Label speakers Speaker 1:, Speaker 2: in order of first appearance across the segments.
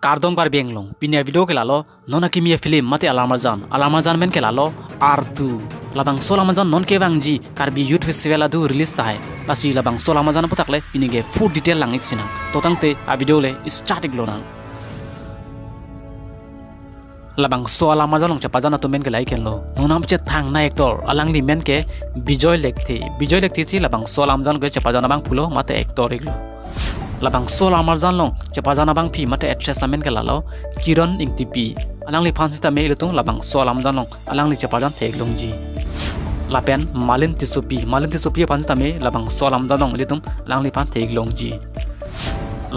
Speaker 1: Kardom kar benglong pinia video ke lalo nona kimia film mate alamazan men ke lalo artu labang solamazan non ke bangji karbi youth festival adu release tahe lasi labang solamazan putakle pinige full detail lang iksinang totangte a video le starting lonang labang solamazan long chapazan atu men ke lai kenlo nonam che thang na actor alang ni men ke bijoy lekthi chi labang solamazan ke chapazan bang phulo mate actor iglo labang solamazan long chapazan bang phi mate actress men ke lalo kiran ingtipi alang li phansi ta me ilutung labang solamazan long alang li chapazan theglong ji lapen malin tisopi phansi ta me labang solamazan long ilutung alang li phan theglong ji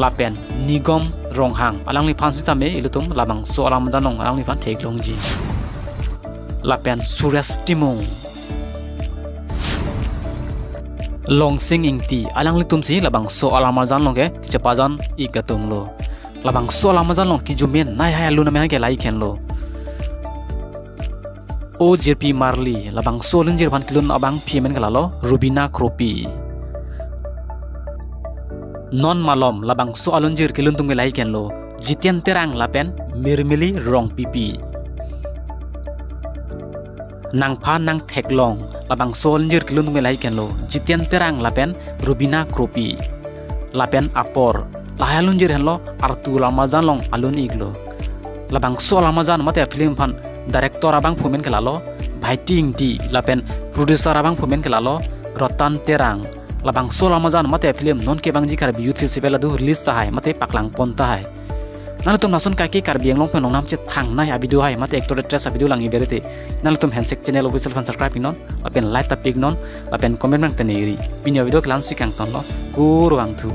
Speaker 1: lapen nigom ronghang alang li phansi ta me ilutung labang solamazan long alang li phan theglong ji lapen surastimong longsing ingti alang li tumsi labang so alamazan long ke chapazan ikatung lo labang so alamazan long ki jumen nai hai aluna me ke lai khen lo o jp marli labang so lenjir ban kilun abang piemen kalalo rubina kropi non malom labang so alonjir kilun tung lai ken lo jitian terang lapen mirmili rong pipi nang pha nang theklong labang solnjir kilun melai kenlo jitian terang lapen rubina kropi lapen apor lahalunjir henlo artu lamazan long alun iglo labang sol lamazan mate film phan director abang phumen kelalo bhaiting di lapen producer abang phumen kelalo rotan terang labang sol lamazan mate film non ke bangji kar youth festival adu release ta hai mate paklang pon ta hai nalutum nasun kaki kar biang long penong nam che thang nai a video hai mate actor actress a video lang i berete nalutum handshake channel official fan subscribe inon lapen like ta pig non lapen comment mang teneri pinyo video klan sikang ton lo kur wang thu